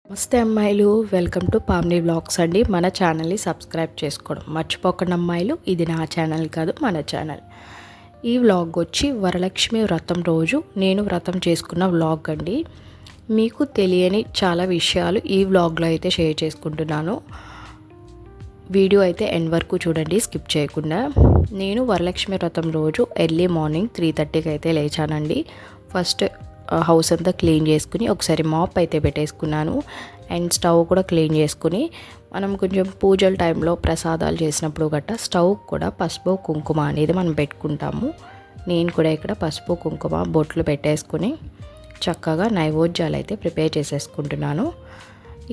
నమస్తే అమ్మాయిలు, welcome to పామ్ని vlogs అండి. మన ఛానల్ని సబ్స్క్రైబ్ చేసుకోవడం మర్చిపోకండి అమ్మాయిలు. ఇది నా ఛానల్ కాదు, మన ఛానల్. ఈ వ్లాగ్ వచ్చి వరలక్ష్మి వ్రతం రోజు నేను వ్రతం చేసుకున్న వ్లాగ్ అండి. మీకు తెలియని చాలా విషయాలు ఈ వ్లాగ్లో అయితే షేర్ చేసుకుంటున్నాను. వీడియో అయితే ఎండ్ వరకు చూడండి, స్కిప్ చేయకుండా. నేను వరలక్ష్మి వ్రతం రోజు ఎర్లీ మార్నింగ్ 3:30కి అయితే లేచానండి. ఫస్ట్ హౌస్ అంతా క్లీన్ చేసుకుని ఒకసారి మాప్ అయితే పెట్టేసుకున్నాను. అండ్ స్టవ్ కూడా క్లీన్ చేసుకుని, మనం కొంచెం పూజల టైంలో ప్రసాదాలు చేసినప్పుడు గట్టా స్టవ్ కూడా పసుపు కుంకుమ అనేది మనం పెట్టుకుంటాము. నేను కూడా ఇక్కడ పసుపు కుంకుమ బొట్లు పెట్టేసుకుని చక్కగా నైవేద్యాలు అయితే ప్రిపేర్ చేసేసుకుంటున్నాను.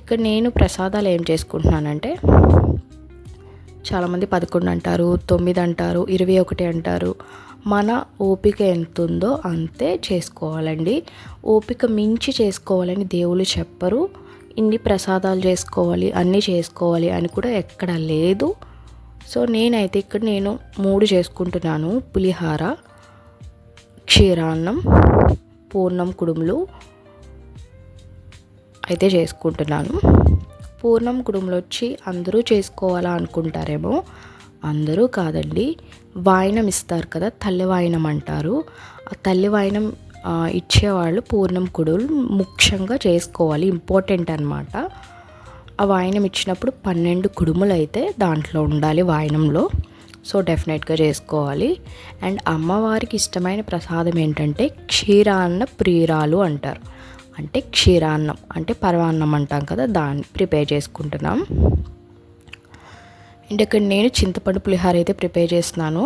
ఇక్కడ నేను ప్రసాదాలు ఏం చేసుకుంటున్నానంటే, చాలామంది 11 అంటారు, 9 అంటారు, 21 అంటారు. మన ఓపిక ఎంత ఉందో అంతే చేసుకోవాలండి. ఓపిక మించి చేసుకోవాలని దేవుళ్ళు చెప్పరు. ఇన్ని ప్రసాదాలు చేసుకోవాలి, అన్నీ చేసుకోవాలి అని కూడా ఎక్కడ లేదు. సో నేనైతే ఇక్కడ 3 చేసుకుంటున్నాను. పులిహార, క్షీరాన్నం, పూర్ణం కుడుములు అయితే చేసుకుంటున్నాను. పూర్ణం కుడుములు వచ్చి అందరూ చేసుకోవాలా అనుకుంటారేమో. అందరూ కాదండి. వాయనం ఇస్తారు కదా, తల్లి వాయనం అంటారు. ఆ తల్లి వాయనం ఇచ్చేవాళ్ళు పూర్ణం కుడుములు ముఖ్యంగా చేసుకోవాలి, ఇంపార్టెంట్ అనమాట. ఆ వాయనం ఇచ్చినప్పుడు 12 కుడుములు అయితే దాంట్లో ఉండాలి వాయనంలో. సో డెఫినెట్గా చేసుకోవాలి. అండ్ అమ్మవారికి ఇష్టమైన ప్రసాదం ఏంటంటే క్షీరాన్న ప్రియురాలు అంటారు. అంటే క్షీరాన్నం అంటే పరమాన్నం అంటాం కదా, దాన్ని ప్రిపేర్ చేసుకుంటున్నాం. అండ్ ఇక్కడ నేను చింతపండు పులిహార అయితే ప్రిపేర్ చేస్తున్నాను.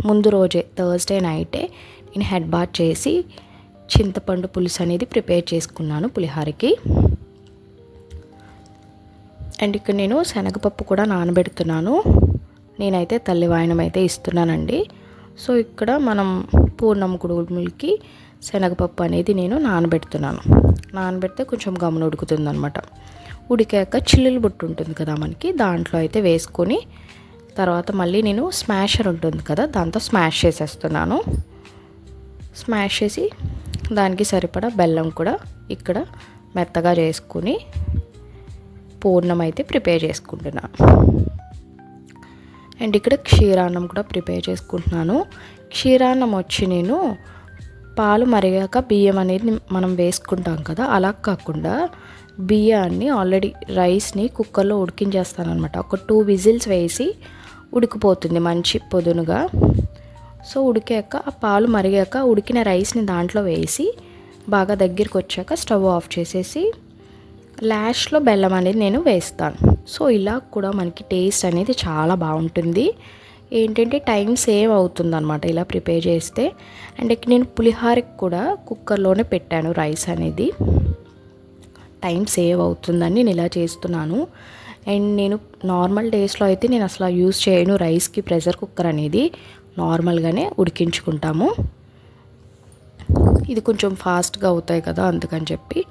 ముందు రోజే థర్స్డే నైటే నేను హెడ్ బాత్ చేసి చింతపండు పులుసు అనేది ప్రిపేర్ చేసుకున్నాను పులిహారకి. అండ్ ఇక్కడ నేను శనగపప్పు కూడా నానబెడుతున్నాను. నేనైతే తల్లి వాయనం అయితే ఇస్తున్నానండి. సో ఇక్కడ మనం పూర్ణం కుడుములకి శనగపప్పు అనేది నేను నానబెడుతున్నాను. నానబెడితే కొంచెం గమ్మున ఉడుకుతుంది అనమాట. ఉడికాక చిల్లులు బుట్టు ఉంటుంది కదా మనకి, దాంట్లో అయితే వేసుకొని తర్వాత మళ్ళీ నేను స్మాషర్ ఉంటుంది కదా, దాంతో స్మాష్ చేసేస్తున్నాను. స్మాష్ చేసి దానికి సరిపడా బెల్లం కూడా ఇక్కడ మెత్తగా చేసుకుని పూర్ణం అయితే ప్రిపేర్ చేసుకుంటున్నాను. అండ్ ఇక్కడ క్షీరాన్నం కూడా ప్రిపేర్ చేసుకుంటున్నాను. క్షీరాన్నం వచ్చి నేను పాలు మరిగాక బియ్యం అనేది మనం వేసుకుంటాం కదా, అలా కాకుండా బియ్యాన్ని ఆల్రెడీ రైస్ని కుక్కర్లో ఉడికించేస్తాను అనమాట. ఒక 2 విజిల్స్ వేసి ఉడికిపోతుంది మంచి పొదునుగా. సో ఉడికాక ఆ పాలు మరిగాక ఉడికిన రైస్ని దాంట్లో వేసి బాగా దగ్గరికి వచ్చాక స్టవ్ ఆఫ్ చేసేసి లాస్ట్లో బెల్లం అనేది నేను వేస్తాను. సో ఇలా కూడా మనకి టేస్ట్ అనేది చాలా బాగుంటుంది. ఏంటంటే టైం సేవ్ అవుతుంది అనమాట ఇలా ప్రిపేర్ చేస్తే. అండ్ ఇక్కడ నేను పులిహారకి కూడా కుక్కర్లోనే పెట్టాను రైస్ అనేది. టైం సేవ్ అవుతుందని నేను ఇలా చేస్తున్నాను. అండ్ నేను నార్మల్ డేస్లో అయితే నేను అసలు యూజ్ చేయను రైస్కి ప్రెషర్ కుక్కర్ అనేది. నార్మల్గానే ఉడికించుకుంటాము. ఇది కొంచెం ఫాస్ట్గా అవుతాయి కదా, అందుకని చెప్పి.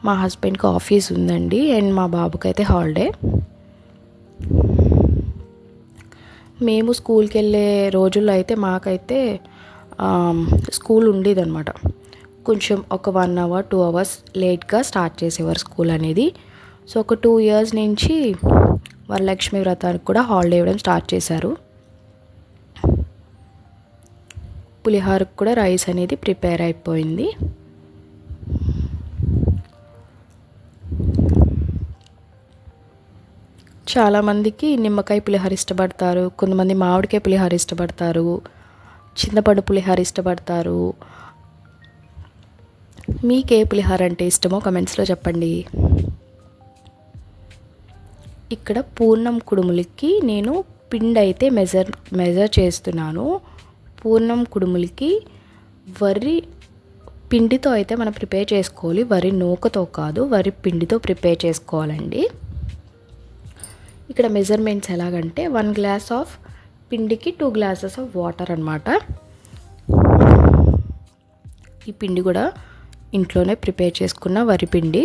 మా హస్బెండ్కి ఆఫీస్ ఉందండి, అండ్ మా బాబుకి అయితే హాలిడే. మేము స్కూల్కి వెళ్ళే రోజుల్లో అయితే మాకైతే స్కూల్ ఉండేదన్నమాట. కొంచెం ఒక 1 అవర్ 2 అవర్స్ లేట్గా స్టార్ట్ చేసేవారు స్కూల్ అనేది. సో ఒక 2 ఇయర్స్ నుంచి వరలక్ష్మి వ్రతానికి కూడా హాలిడే ఇవ్వడం స్టార్ట్ చేశారు. పులిహోరకు కూడా రైస్ అనేది ప్రిపేర్ అయిపోయింది. చాలామందికి నిమ్మకాయ పులిహోర ఇష్టపడతారు, కొంతమంది మామిడికాయ పులిహోర ఇష్టపడతారు, చింతపండు పులిహోర ఇష్టపడతారు. మీకే పులిహోర అంటే ఇష్టమో కమెంట్స్లో చెప్పండి. ఇక్కడ పూర్ణం కుడుములకి నేను పిండి అయితే మెజర్ చేస్తున్నాను. పూర్ణం కుడుములకి వరి పిండితో అయితే మనం ప్రిపేర్ చేసుకోవాలి, వరి నూకతో కాదు, వరి పిండితో ప్రిపేర్ చేసుకోవాలండి. ఇక్కడ మెజర్మెంట్స్ ఎలాగంటే 1 గ్లాస్ ఆఫ్ పిండికి 2 గ్లాసెస్ ఆఫ్ వాటర్ అనమాట. ఈ పిండి కూడా ఇంట్లోనే ప్రిపేర్ చేసుకున్న వరి పిండి.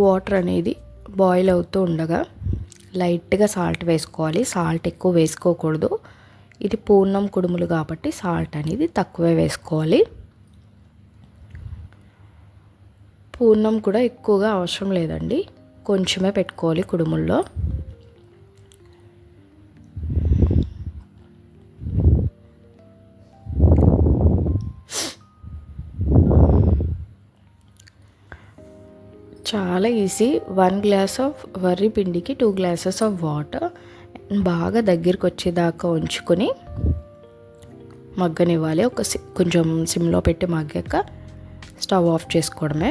వాటర్ అనేది బాయిల్ అవుతూ ఉండగా లైట్గా సాల్ట్ వేసుకోవాలి. సాల్ట్ ఎక్కువ వేసుకోకూడదు. ఇది పూర్ణం కుడుములు కాబట్టి సాల్ట్ అనేది తక్కువే వేసుకోవాలి. పూర్ణం కూడా ఎక్కువగా అవసరం లేదండి, కొంచెమే పెట్టుకోవాలి కుడుముల్లో. చాలా ఈజీ. 1 గ్లాస్ ఆఫ్ వరి పిండికి 2 గ్లాసెస్ ఆఫ్ వాటర్ బాగా దగ్గరికి వచ్చేదాకా ఉంచుకొని మగ్గనివ్వాలి. కొంచెం సిమ్లో పెట్టి మగ్గాక స్టవ్ ఆఫ్ చేసుకోవడమే.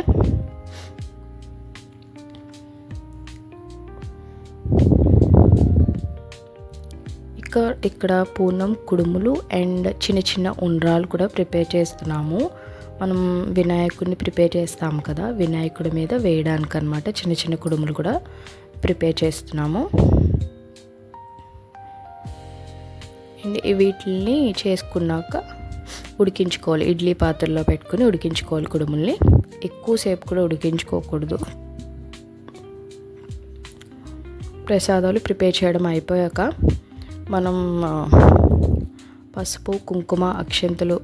ఇక్కడ పూర్ణం కుడుములు అండ్ చిన్న చిన్న ఉండ్రాలు కూడా ప్రిపేర్ చేస్తున్నాము. మనం వినాయకుడిని ప్రిపేర్ చేస్తాం కదా, వినాయకుడి మీద వేయడానికి అన్నమాట. చిన్న చిన్న కుడుములు కూడా ప్రిపేర్ చేస్తున్నాము. వీటిని చేసుకున్నాక ఉడికించుకోవాలి. ఇడ్లీ పాత్రలో పెట్టుకుని ఉడికించుకోవాలి కుడుముల్ని. ఎక్కువసేపు కూడా ఉడికించుకోకూడదు. ప్రసాదాలు ప్రిపేర్ చేయడం అయిపోయాక మనం పసుపు, కుంకుమ, అక్షంతలు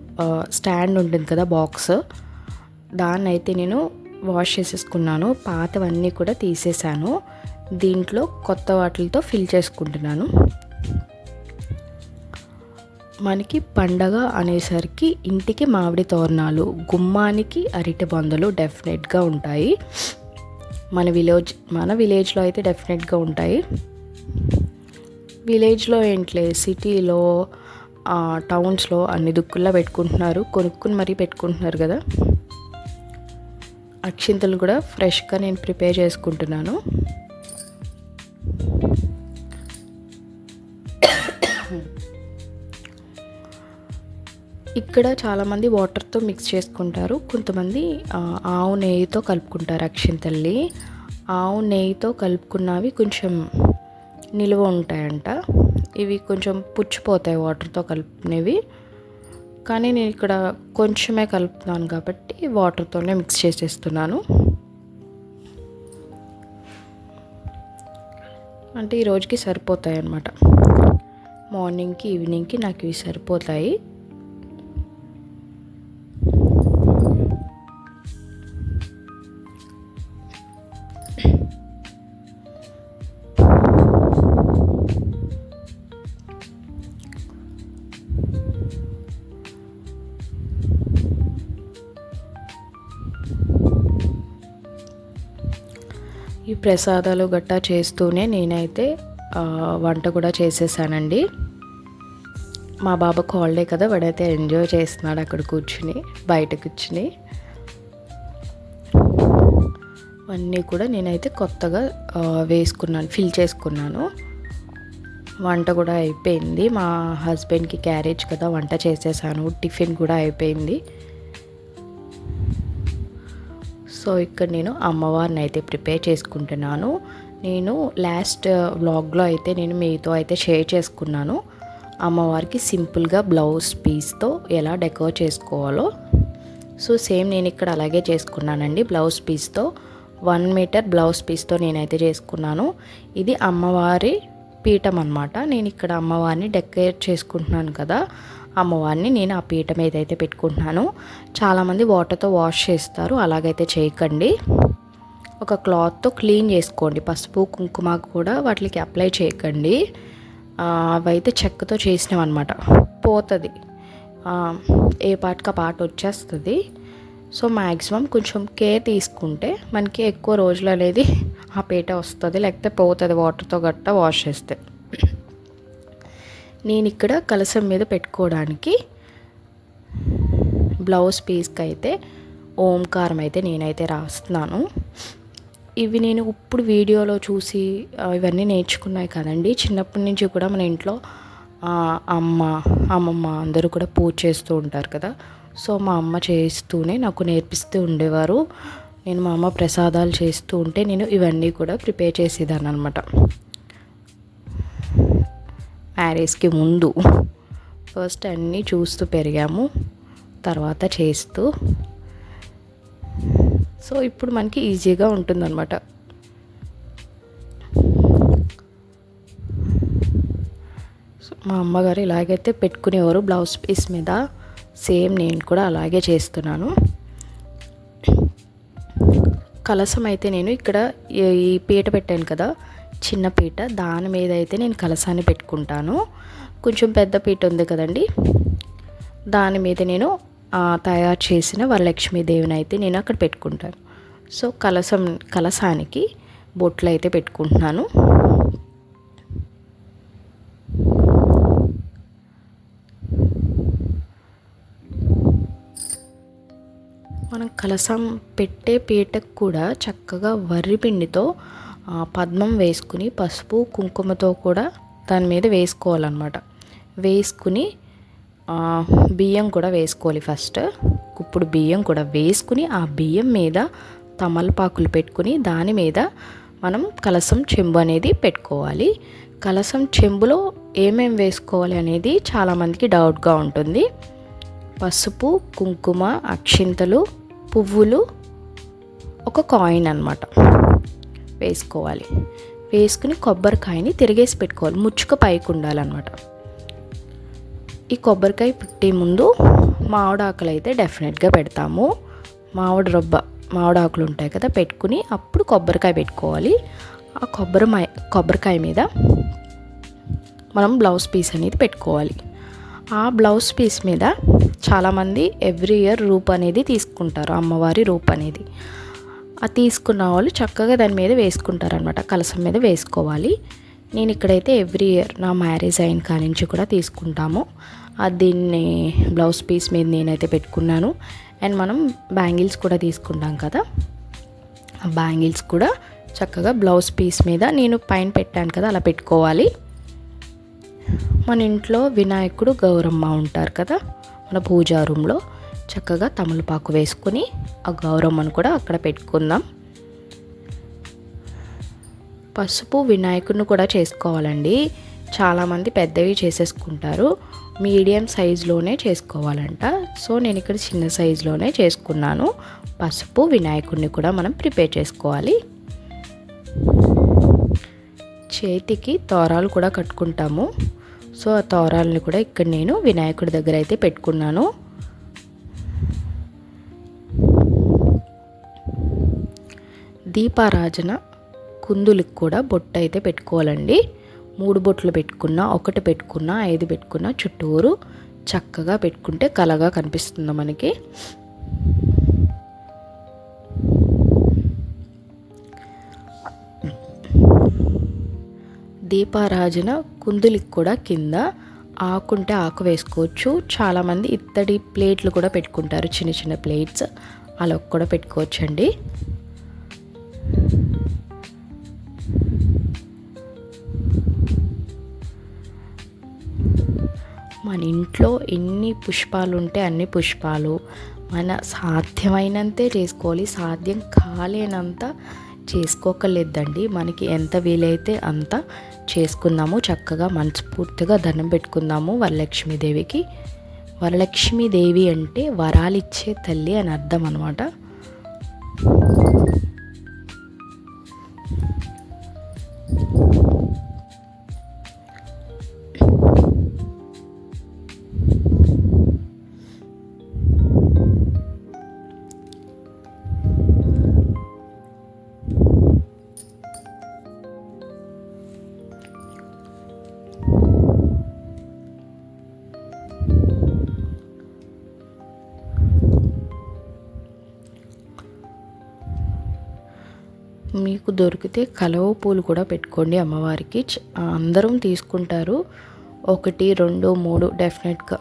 స్టాండ్ ఉంటుంది కదా, బాక్స్, దాన్ని అయితే నేను వాష్ చేసేసుకున్నాను. పాతవన్నీ కూడా తీసేసాను. దీంట్లో కొత్త వాటితో ఫిల్ చేసుకుంటున్నాను. మనకి పండగ అనేసరికి ఇంటికి మామిడి తోరణాలు, గుమ్మానికి అరటి బొందలు డెఫినెట్గా ఉంటాయి. మన విలేజ్లో అయితే డెఫినెట్గా ఉంటాయి. విలేజ్లో ఏంట్లే, సిటీలో టౌన్స్లో అన్ని దుక్కుల్లా పెట్టుకుంటున్నారు, కొనుక్కుని మరీ పెట్టుకుంటున్నారు కదా. అక్షింతలు కూడా ఫ్రెష్గా నేను ప్రిపేర్ చేసుకుంటున్నాను. ఇక్కడ చాలామంది వాటర్తో మిక్స్ చేసుకుంటారు, కొంతమంది ఆవు నెయ్యితో కలుపుకుంటారు అక్షింతల్ని. ఆవు నెయ్యితో కలుపుకున్నవి కొంచెం నిలువ ఉంటాయంట. ఇవి కొంచెం పుచ్చిపోతాయి వాటర్తో కలుపుకునేవి. కానీ నేను ఇక్కడ కొంచెమే కలుపుతున్నాను కాబట్టి వాటర్తోనే మిక్స్ చేసేస్తున్నాను. అంటే ఈ రోజుకి సరిపోతాయి అన్నమాట. మార్నింగ్కి ఈవినింగ్కి నాకు ఇవి సరిపోతాయి. ఈ ప్రసాదాలు గట్టా చేస్తూనే నేనైతే వంట కూడా చేసేసానండి. మా బాబాకు హాలిడే కదా, వాడైతే ఎంజాయ్ చేస్తున్నాడు అక్కడ కూర్చుని, బయట కూర్చుని. అన్నీ కూడా నేనైతే కొత్తగా వేసుకున్నాను, ఫిల్ చేసుకున్నాను. వంట కూడా అయిపోయింది. మా హస్బెండ్కి క్యారేజ్ కదా వంట చేసేసాను. టిఫిన్ కూడా అయిపోయింది. సో ఇక్కడ నేను అమ్మవారిని అయితే ప్రిపేర్ చేసుకుంటున్నాను. నేను లాస్ట్ వ్లాగ్లో అయితే నేను మీతో అయితే షేర్ చేసుకున్నాను అమ్మవారికి సింపుల్గా బ్లౌజ్ పీస్తో ఎలా డెకోర్ చేసుకోవాలో. సో సేమ్ నేను ఇక్కడ అలాగే చేసుకున్నానండి. బ్లౌజ్ పీస్తో 1 మీటర్ బ్లౌజ్ పీస్తో నేనైతే చేసుకున్నాను. ఇది అమ్మవారి పీఠం అన్నమాట. నేను ఇక్కడ అమ్మవారిని డెకరేట్ చేసుకుంటున్నాను కదా, అమ్మవారిని నేను ఆ పీఠం ఏదైతే పెట్టుకుంటున్నాను. చాలామంది వాటర్తో వాష్ చేస్తారు, అలాగైతే చేయకండి. ఒక క్లాత్తో క్లీన్ చేసుకోండి. పసుపు కుంకుమ కూడా వాటికి అప్లై చేయకండి. అవైతే చెక్కతో చేసినవి అనమాట, పోతుంది, ఏ పార్ట్కి ఆ పార్ట్ వచ్చేస్తుంది. సో మ్యాక్సిమం కొంచెం కేర్ తీసుకుంటే మనకి ఎక్కువ రోజులు అనేది ఆ పీట వస్తుంది, లేకపోతే పోతుంది వాటర్తో గట్టా వాష్ చేస్తే. నేను ఇక్కడ కలసం మీద పెట్టుకోవడానికి బ్లౌజ్ పీస్కి అయితే ఓంకారం అయితే నేనైతే రాస్తున్నాను. ఇవి నేను ఇప్పుడు వీడియోలో చూసి ఇవన్నీ నేర్చుకున్నాయి కదండి. చిన్నప్పటి నుంచి కూడా మన ఇంట్లో అమ్మమ్మ అందరూ కూడా పూజ చేస్తూ ఉంటారు కదా. సో మా అమ్మ చేస్తూనే నాకు నేర్పిస్తూ ఉండేవారు. నేను మా అమ్మ ప్రసాదాలు చేస్తూ ఉంటే నేను ఇవన్నీ కూడా ప్రిపేర్ చేసేదాన్ని అనమాట. మ్యారేజ్కి ముందు ఫస్ట్ అన్నీ చూస్తూ పెరిగాము, తర్వాత చేస్తూ. సో ఇప్పుడు మనకి ఈజీగా ఉంటుందన్నమాట. మా అమ్మగారు ఇలాగైతే పెట్టుకునేవారు బ్లౌజ్ పీస్ మీద. సేమ్ నేను కూడా అలాగే చేస్తున్నాను. కలసం అయితే నేను ఇక్కడ ఈ పీట పెట్టాను కదా, చిన్న పీట, దాని మీద అయితే నేను కలసాన్ని పెట్టుకుంటాను. కొంచెం పెద్ద పీట ఉంది కదండి, దాని మీద నేను తయారు చేసిన వరలక్ష్మీదేవిని అయితే నేను అక్కడ పెట్టుకుంటాను. సో కలసానికి బొట్లు అయితే పెట్టుకుంటున్నాను. మనం కలసం పెట్టే పీటకు కూడా చక్కగా వరి పిండితో పద్మం వేసుకుని పసుపు కుంకుమతో కూడా దాని మీద వేసుకోవాలన్నమాట. వేసుకుని బియ్యం కూడా వేసుకోవాలి. ఫస్ట్ ఇప్పుడు బియ్యం కూడా వేసుకుని ఆ బియ్యం మీద తమలపాకులు పెట్టుకుని దాని మీద మనం కలసం చెంబు అనేది పెట్టుకోవాలి. కలసం చెంబులో ఏమేమి వేసుకోవాలి అనేది చాలామందికి డౌట్గా ఉంటుంది. పసుపు, కుంకుమ, అక్షింతలు, పువ్వులు, ఒక కాయిన్ అన్నమాట వేసుకోవాలి. వేసుకుని కొబ్బరికాయని తిరిగేసి పెట్టుకోవాలి. ముచ్చుక పైకి ఉండాలన్నమాట. ఈ కొబ్బరికాయ పెట్టే ముందు మామిడాకులు అయితే డెఫినెట్గా పెడతాము. మామిడాకులు ఉంటాయి కదా, పెట్టుకుని అప్పుడు కొబ్బరికాయ పెట్టుకోవాలి. ఆ కొబ్బరికాయ మీద మనం బ్లౌజ్ పీస్ అనేది పెట్టుకోవాలి. ఆ బ్లౌజ్ పీస్ మీద చాలామంది ఎవ్రీ ఇయర్ రూప్ అనేది తీసుకుంటారు, అమ్మవారి రూప్ అనేది. ఆ తీసుకున్న వాళ్ళు చక్కగా దాని మీద వేసుకుంటారు అనమాట. కలసం మీద వేసుకోవాలి. నేను ఇక్కడైతే ఎవ్రీ ఇయర్ నా మ్యారేజ్ అయిన కాడి నుంచి కూడా తీసుకుంటాము. దీన్ని బ్లౌజ్ పీస్ మీద నేనైతే పెట్టుకున్నాను. అండ్ మనం బ్యాంగిల్స్ కూడా తీసుకుంటాం కదా, ఆ బ్యాంగిల్స్ కూడా చక్కగా బ్లౌజ్ పీస్ మీద నేను పైన పెట్టాను కదా అలా పెట్టుకోవాలి. మన ఇంట్లో వినాయకుడు, గౌరమ్మ ఉంటారు కదా, మన పూజా రూమ్లో చక్కగా తమలపాకు వేసుకొని ఆ గౌరమ్మను కూడా అక్కడ పెట్టుకుందాం. పసుపు వినాయకుడిని కూడా చేసుకోవాలండి. చాలామంది పెద్దవి చేసేసుకుంటారు, మీడియం సైజులోనే చేసుకోవాలంట. సో నేను ఇక్కడ చిన్న సైజులోనే చేసుకున్నాను. పసుపు వినాయకుడిని కూడా మనం ప్రిపేర్ చేసుకోవాలి. చేతికి తోరాలు కూడా కట్టుకుంటాము. సో ఆ తోరాలని కూడా ఇక్కడ నేను వినాయకుడి దగ్గర అయితే పెట్టుకున్నాను. దీపారాజన కుందులకు కూడా బొట్టు అయితే పెట్టుకోవాలండి. 3 బొట్లు పెట్టుకున్నా, 1 పెట్టుకున్నా, 5 పెట్టుకున్నా చుట్టూరు చక్కగా పెట్టుకుంటే కలగా కనిపిస్తుంది మనకి. దీపారాజన కుందులికి కూడా కింద ఆకుంటే ఆకు వేసుకోవచ్చు. చాలామంది ఇత్తడి ప్లేట్లు కూడా పెట్టుకుంటారు, చిన్న చిన్న ప్లేట్స్ అలా కూడా పెట్టుకోవచ్చండి. మన ఇంట్లో ఎన్ని పుష్పాలు ఉంటే అన్ని పుష్పాలు మన సాధ్యమైనంతే చేసుకోవాలి. సాధ్యం కాలేనంత చేసుకోకలేదండి. మనకి ఎంత వీలైతే అంత చేసుకుందాము. చక్కగా మనస్ఫూర్తిగా దండం పెట్టుకుందాము వరలక్ష్మీదేవికి. వరలక్ష్మీదేవి అంటే వరాలిచ్చే తల్లి అని అర్థం అన్నమాట. మీకు దొరికితే కలువ పూలు కూడా పెట్టుకోండి అమ్మవారికి. అందరం తీసుకుంటారు. 1, 2, 3 డెఫినెట్గా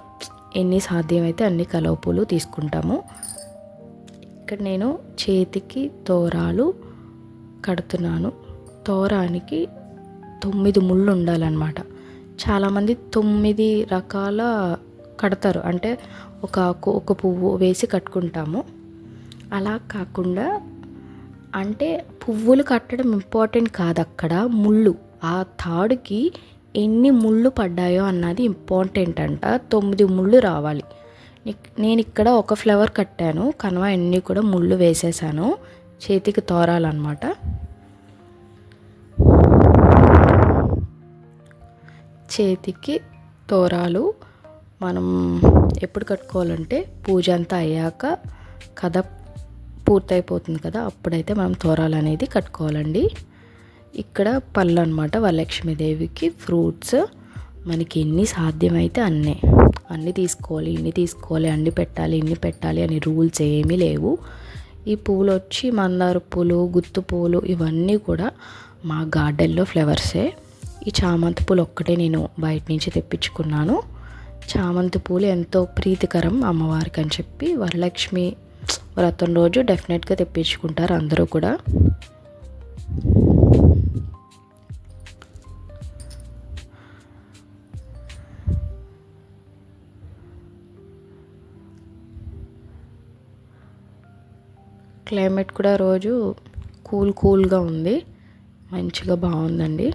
ఎన్ని సాధ్యమైతే అన్ని కలువ పూలు తీసుకుంటాము. ఇక్కడ నేను చేతికి తోరాలు కడుతున్నాను. తోరానికి 9 ముళ్ళు ఉండాలన్నమాట. చాలామంది 9 రకాల కడతారు, అంటే ఒక పువ్వు వేసి కట్టుకుంటాము. అలా కాకుండా అంటే పువ్వులు కట్టడం ఇంపార్టెంట్ కాదు, అక్కడ ముళ్ళు, ఆ తాడుకి ఎన్ని ముళ్ళు పడ్డాయో అన్నది ఇంపార్టెంట్ అంట. 9 ముళ్ళు రావాలి. నేను ఇక్కడ ఒక ఫ్లవర్ కట్టాను, కనుమ అన్నీ కూడా ముళ్ళు వేసేసాను. చేతికి తోరాలన్నమాట. చేతికి తోరాలు మనం ఎప్పుడు కట్టుకోవాలంటే పూజ అంతా అయ్యాక కథ పూర్తయిపోతుంది కదా, అప్పుడైతే మనం తోరాలు అనేది కట్టుకోవాలండి. ఇక్కడ పళ్ళు అనమాట వరలక్ష్మీదేవికి. ఫ్రూట్స్ మనకి ఎన్ని సాధ్యమైతే అన్నీ తీసుకోవాలి, అన్ని పెట్టాలి, ఇన్ని పెట్టాలి అని రూల్స్ ఏమీ లేవు. ఈ పూలు వచ్చి మందార పూలు, గుత్తు పూలు ఇవన్నీ కూడా మా గార్డెన్లో ఫ్లవర్సే. ఈ చామంతి పూలు ఒక్కటే నేను బయట నుంచి తెప్పించుకున్నాను. చామంతి పూలు ఎంతో ప్రీతికరం అమ్మవారికి అని చెప్పి వరలక్ష్మి వ్రతం రోజు డెఫినెట్గా తెప్పించుకుంటారు అందరూ కూడా. క్లైమేట్ కూడా రోజు కూల్గా ఉంది, మంచిగా బాగుందండి.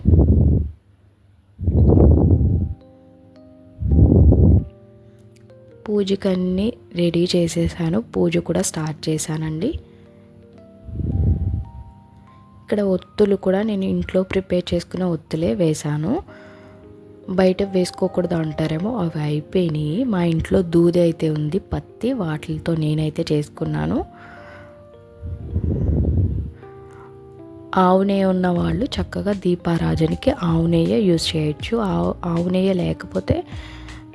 పూజకన్నీ రెడీ చేసేసాను, పూజ కూడా స్టార్ట్ చేశానండి. ఇక్కడ ఒత్తులు కూడా నేను ఇంట్లో ప్రిపేర్ చేసుకున్న ఒత్తులే వేశాను. బయట వేసుకోకూడదు అంటారేమో, అవి అయిపోయినాయి. మా ఇంట్లో దూది అయితే ఉంది, పత్తి, వాటితో నేనైతే చేసుకున్నాను. ఆవు నెయ్యి ఉన్న వాళ్ళు చక్కగా దీపారాజనకి ఆవు నెయ్యి యూజ్ చేయొచ్చు. ఆవు నెయ్యి లేకపోతే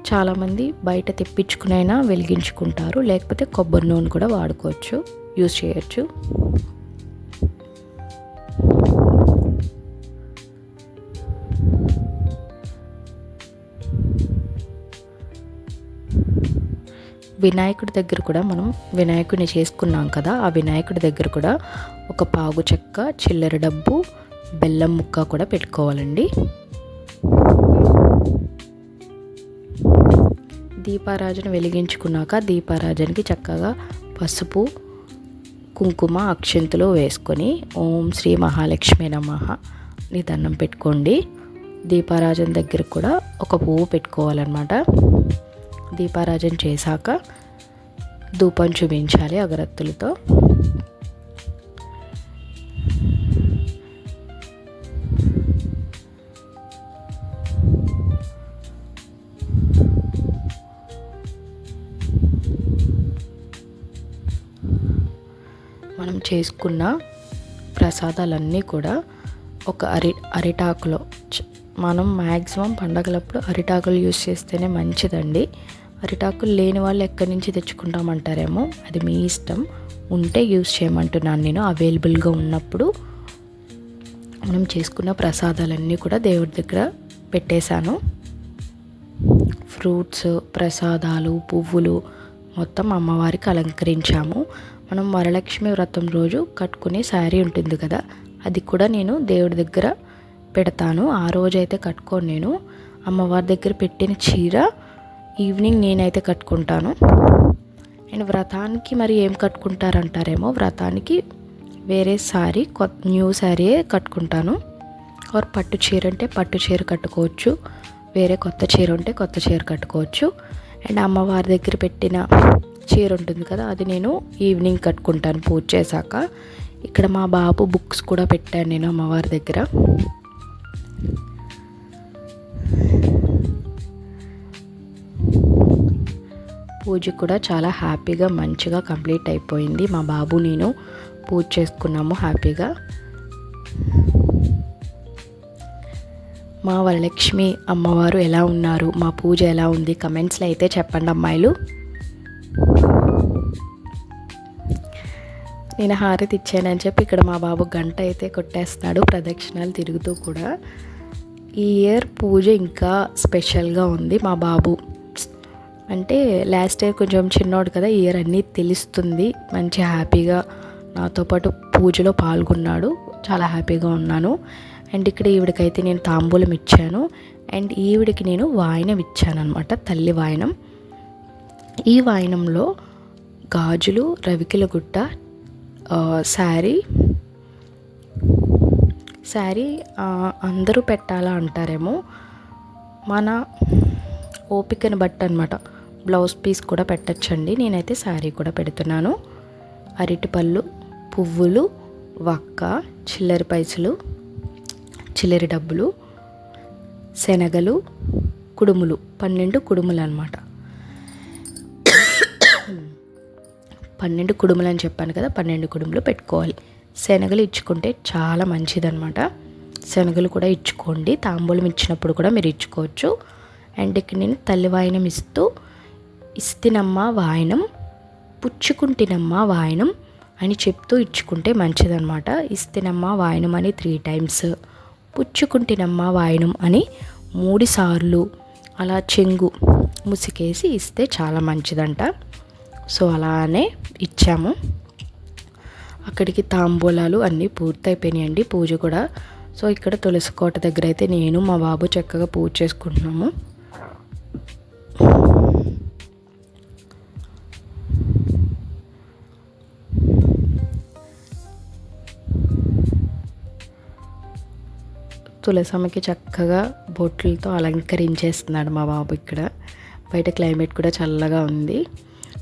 చాలామంది బయట తెప్పించుకునైనా వెలిగించుకుంటారు, లేకపోతే కొబ్బరి నూనె కూడా వాడుకోవచ్చు, యూజ్ చేయొచ్చు. వినాయకుడి దగ్గర కూడా మనం వినాయకుడిని చేసుకున్నాం కదా, ఆ వినాయకుడి దగ్గర కూడా ఒక పాగు చెక్క, చిల్లర డబ్బు, బెల్లం ముక్క కూడా పెట్టుకోవాలండి. దీపారాజన వెలిగించుకున్నాక దీపారాజనకి చక్కగా పసుపు, కుంకుమ, అక్షంతులు వేసుకొని ఓం శ్రీ మహాలక్ష్మి నమః అని దండం పెట్టుకోండి. దీపారాజన దగ్గర కూడా ఒక పువ్వు పెట్టుకోవాలన్నమాట. దీపారాజన చేశాక ధూపం చూపించాలి అగరత్తులతో. మనం చేసుకున్న ప్రసాదాలన్నీ కూడా ఒక అరిటాకులో, మనం మ్యాక్సిమం పండగలప్పుడు అరిటాకులు యూజ్ చేస్తేనే మంచిదండి. అరిటాకులు లేని వాళ్ళు ఎక్కడి నుంచి తెచ్చుకుంటామంటారేమో, అది మీ ఇష్టం. ఉంటే యూజ్ చేయమంటున్నాను నేను, అవైలబుల్గా ఉన్నప్పుడు. మనం చేసుకున్న ప్రసాదాలన్నీ కూడా దేవుడి దగ్గర పెట్టేశాను. ఫ్రూట్స్, ప్రసాదాలు, పువ్వులు మొత్తం అమ్మవారికి అలంకరించాము. మనం వరలక్ష్మి వ్రతం రోజు కట్టుకునే శారీ ఉంటుంది కదా, అది కూడా నేను దేవుడి దగ్గర పెడతాను. ఆ రోజు అయితే కట్టుకోను నేను. అమ్మవారి దగ్గర పెట్టిన చీర ఈవినింగ్ నేనైతే కట్టుకుంటాను. అండ్ వ్రతానికి మరి ఏం కట్టుకుంటారంటారేమో, వ్రతానికి వేరే శారీ, న్యూ శారీయే కట్టుకుంటాను. ఆర్ పట్టు చీర అంటే పట్టు చీర కట్టుకోవచ్చు, వేరే కొత్త చీర ఉంటే కొత్త చీర కట్టుకోవచ్చు. అండ్ అమ్మవారి దగ్గర పెట్టిన చీర ఉంటుంది కదా, అది నేను ఈవినింగ్ కట్టుకుంటాను పూజ చేశాక. ఇక్కడ మా బాబు బుక్స్ కూడా పెట్టాను నేను అమ్మవారి దగ్గర. పూజ కూడా చాలా హ్యాపీగా మంచిగా కంప్లీట్ అయిపోయింది. మా బాబు నేను పూజ చేసుకున్నాము హ్యాపీగా. మా వరలక్ష్మి అమ్మవారు ఎలా ఉన్నారు, మా పూజ ఎలా ఉంది కమెంట్స్లో అయితే చెప్పండి అమ్మాయిలు. నేను హారతి ఇచ్చానని చెప్పి ఇక్కడ మా బాబు గంట అయితే కొట్టేస్తున్నాడు ప్రదక్షిణాలు తిరుగుతూ కూడా. ఈ ఇయర్ పూజ ఇంకా స్పెషల్గా ఉంది. మా బాబు అంటే లాస్ట్ ఇయర్ కొంచెం చిన్నోడు కదా, ఈ ఇయర్ అన్నీ తెలుస్తుంది. మంచి హ్యాపీగా నాతో పాటు పూజలో పాల్గొన్నాడు, చాలా హ్యాపీగా ఉన్నాను. అండ్ ఇక్కడ ఈవిడికైతే నేను తాంబూలం ఇచ్చాను. అండ్ ఈవిడికి నేను వాయనం ఇచ్చాను అనమాట, తల్లి వాయనం. ఈ వాయనంలో గాజులు, రవికిల గుట్ట, శారీ అందరూ పెట్టాలా అంటారేమో, మన ఓపికని బట్టి అనమాట. బ్లౌజ్ పీస్ కూడా పెట్టచ్చండి, నేనైతే శారీ కూడా పెడుతున్నాను. అరటిపళ్ళు, పువ్వులు, వక్క, చిల్లర పైసలు, చిల్లర డబ్బులు, శనగలు, కుడుములు, 12 కుడుములు అనమాట. 12 కుడుములు అని చెప్పాను కదా, 12 కుడుములు పెట్టుకోవాలి. శనగలు ఇచ్చుకుంటే చాలా మంచిదన్నమాట. శనగలు కూడా ఇచ్చుకోండి, తాంబూలం ఇచ్చినప్పుడు కూడా మీరు ఇచ్చుకోవచ్చు. అండ్ ఇక్కడ నేను తల్లి వాయనం ఇస్తినమ్మ వాయనం, పుచ్చుకుంటినమ్మ వాయనం అని చెప్తూ ఇచ్చుకుంటే మంచిదన్నమాట. ఇస్తినమ్మ వాయనం అని 3 times, పుచ్చుకుంటినమ్మ వాయనం అని 3 సార్లు అలా చెంగు ముసికేసి ఇస్తే చాలా మంచిదంట. సో అలానే ఇచ్చాము. అక్కడికి తాంబూలాలు అన్నీ పూర్తయిపోయినాయండి, పూజ కూడా. సో ఇక్కడ తులసి కోట దగ్గర అయితే నేను మా బాబు చక్కగా పూజ చేసుకుంటున్నాము. తులసమ్మకి చక్కగా బొట్లతో అలంకరించేస్తున్నాడు మా బాబు. ఇక్కడ బయట క్లైమేట్ కూడా చల్లగా ఉంది.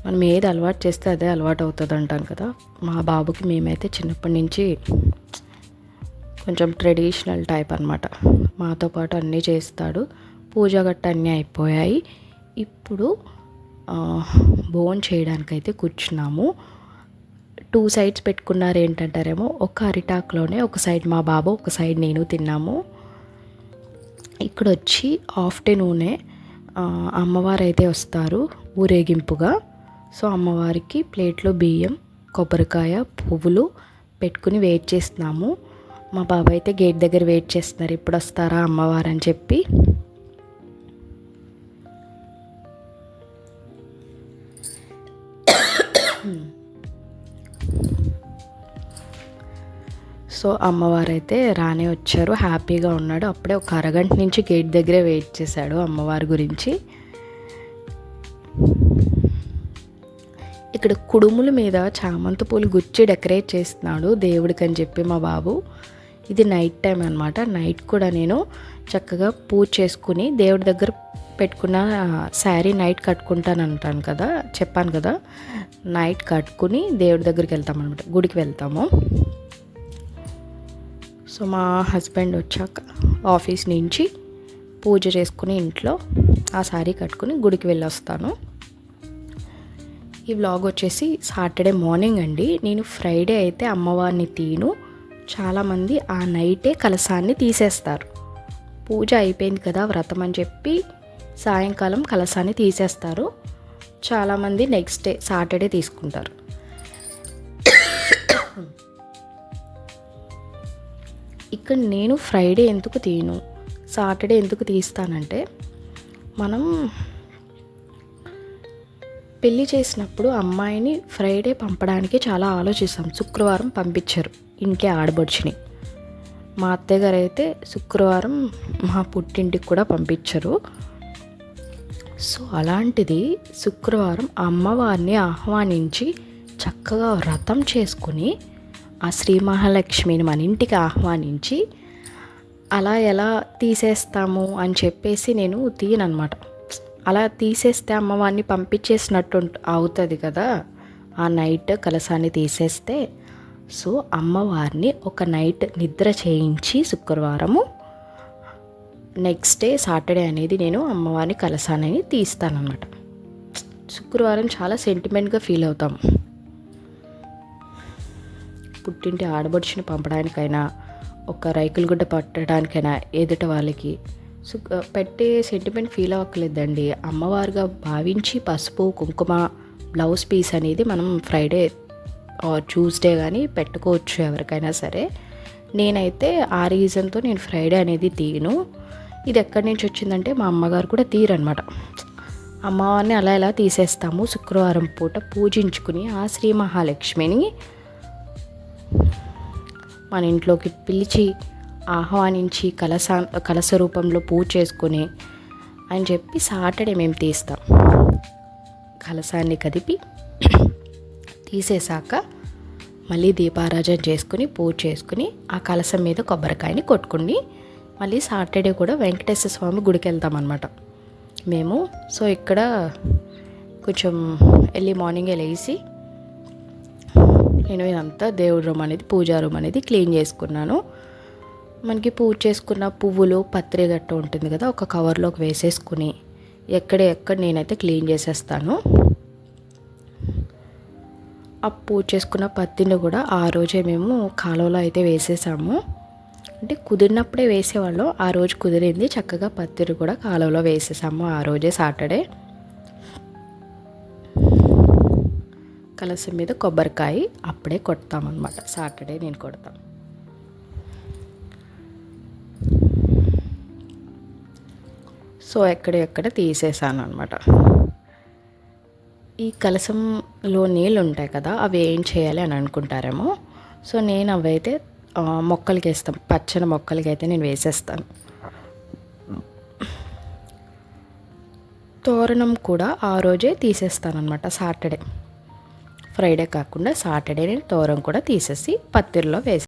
మనం ఏది అలవాటు చేస్తే అదే అలవాటు అవుతుంది అంటాం కదా. మా బాబుకి మేమైతే చిన్నప్పటి నుంచి కొంచెం ట్రెడిషనల్ టైప్ అనమాట. మాతో పాటు అన్నీ చేస్తాడు. పూజ గట్ట అన్నీ అయిపోయాయి. ఇప్పుడు భోజనం చేయడానికైతే కూర్చున్నాము. 2 sides పెట్టుకున్నారు ఏంటంటారేమో, ఒక అరిటాకులోనే ఒక సైడ్ మా బాబు, ఒక సైడ్ నేను తిన్నాము. ఇక్కడ వచ్చి ఆఫ్టర్నూనే అమ్మవారు అయితే వస్తారు ఊరేగింపుగా. సో అమ్మవారికి ప్లేట్లో బియ్యం, కొబ్బరికాయ, పువ్వులు పెట్టుకుని వెయిట్ చేస్తున్నాము. మా బాబు అయితే గేట్ దగ్గర వెయిట్ చేస్తున్నారు, ఇప్పుడు వస్తారా అమ్మవారు అని చెప్పి. సో అమ్మవారు అయితే రానే వచ్చారు, హ్యాపీగా ఉన్నాడు. అప్పుడే ఒక అరగంట నుంచి గేట్ దగ్గరే వెయిట్ చేశాడు అమ్మవారి గురించి. ఇక్కడ కుడుముల మీద చామంతి పూలు గుచ్చి డెకరేట్ చేస్తున్నాడు దేవుడికి అని చెప్పి మా బాబు. ఇది నైట్ టైం అనమాట. నైట్ కూడా నేను చక్కగా పూజ చేసుకుని దేవుడి దగ్గర పెట్టుకున్న శారీ నైట్ కట్టుకుంటాను అంటాను కదా, చెప్పాను కదా, నైట్ కట్టుకుని దేవుడి దగ్గరికి వెళ్తాం అనమాట, గుడికి వెళ్తాము. సో మా హస్బెండ్ వచ్చాక ఆఫీస్ నుంచి పూజ చేసుకుని ఇంట్లో ఆ శారీ కట్టుకుని గుడికి వెళ్ళొస్తాను. ఈ వ్లాగ్ వచ్చేసి సాటర్డే మార్నింగ్ అండి. నేను ఫ్రైడే అయితే అమ్మవారిని తీను. చాలామంది ఆ నైటే కలశాన్ని తీసేస్తారు. పూజ అయిపోయింది కదా వ్రతం అని చెప్పి సాయంకాలం కలశాన్ని తీసేస్తారు. చాలామంది నెక్స్ట్ డే సాటర్డే తీసుకుంటారు. ఇక్కడ నేను ఫ్రైడే ఎందుకు తీను, సాటర్డే ఎందుకు తీస్తానంటే, మనం పెళ్ళి చేసినప్పుడు అమ్మాయిని ఫ్రైడే పంపడానికి చాలా ఆలోచిస్తాం. శుక్రవారం పంపించారు ఇంకే ఆడబడుచుని. మా అత్తయ్య గారు అయితే శుక్రవారం మా పుట్టింటికి కూడా పంపించరు. సో అలాంటిది శుక్రవారం అమ్మవారిని ఆహ్వానించి చక్కగా వ్రతం చేసుకుని ఆ శ్రీ మహాలక్ష్మిని మన ఇంటికి ఆహ్వానించి అలా ఎలా తీసేస్తాము అని చెప్పేసి నేను తీయనమాట. అలా తీసేస్తే అమ్మవారిని పంపించేసినట్టు అవుతుంది కదా ఆ నైట్ కలశాన్ని తీసేస్తే. సో అమ్మవారిని ఒక నైట్ నిద్ర చేయించి శుక్రవారము నెక్స్ట్ డే సాటర్డే అనేది నేను అమ్మవారిని కలశాన్ని తీస్తానన్నమాట. శుక్రవారం చాలా సెంటిమెంట్గా ఫీల్ అవుతాం. పుట్టింటి ఆడబడుచుని పంపడానికైనా, ఒక రైకుల గుడ్డ పట్టడానికైనా ఎదుట వాళ్ళకి పెట్టే సెంటిమెంట్ ఫీల్ అవ్వట్లేదండి. అమ్మవారుగా భావించి పసుపు కుంకుమ బ్లౌజ్ పీస్ అనేది మనం ఫ్రైడే ట్యూస్డే కానీ పెట్టుకోవచ్చు ఎవరికైనా సరే. నేనైతే ఆ రీజన్తో నేను ఫ్రైడే అనేది తీయను. ఇది ఎక్కడి నుంచి వచ్చిందంటే మా అమ్మగారు కూడా తీరనమాట. అమ్మవారిని అలా ఎలా తీసేస్తాము, శుక్రవారం పూట పూజించుకుని ఆ శ్రీ మహాలక్ష్మిని మన ఇంట్లోకి పిలిచి ఆహ్వానించి కలశ రూపంలో పూజ చేసుకుని అని చెప్పి సాటర్డే మేము తీస్తాం. కలశాన్ని కదిపి తీసేశాక మళ్ళీ దీపారాజన చేసుకుని పూజ చేసుకుని ఆ కలశం మీద కొబ్బరికాయని కొట్టుకుని మళ్ళీ సాటర్డే కూడా వెంకటేశ్వర స్వామి గుడికి వెళ్తాం అన్నమాట మేము. సో ఇక్కడ కొంచెం ఎర్లీ మార్నింగే లేచి నేను ఇదంతా దేవుడి రూమ్ అనేది పూజా రూమ్ అనేది క్లీన్ చేసుకున్నాను. మనకి పూజ చేసుకున్న పువ్వులు పత్రి గట్ట ఉంటుంది కదా, ఒక కవర్లోకి వేసేసుకుని ఎక్కడ నేనైతే క్లీన్ చేసేస్తాను. ఆ పూజ చేసుకున్న పత్తిని కూడా ఆ రోజే మేము కాలువలో అయితే వేసేసాము. అంటే కుదిరినప్పుడే వేసేవాళ్ళం, ఆ రోజు కుదిరింది, చక్కగా పత్తిని కూడా కాలువలో వేసేసాము ఆ రోజే సాటర్డే. కలసం మీద కొబ్బరికాయ అప్పుడే కొడతామన్నమాట, సాటర్డే నేను కొడతాను. సో ఎక్కడ తీసేసాను అనమాట. ఈ కలసంలో నీళ్ళు ఉంటాయి కదా, అవి ఏం చేయాలి అని అనుకుంటారేమో. సో నేను అవి అయితే మొక్కలకి వేస్తాం, పచ్చని మొక్కలకి అయితే నేను వేసేస్తాను. తోరణం కూడా ఆ రోజే తీసేస్తాను అనమాట, సాటర్డే. ఫ్రైడే కాకుండా సాటర్డే నేను తోరణం కూడా తీసేసి పత్తిరిలో వేస్తాను.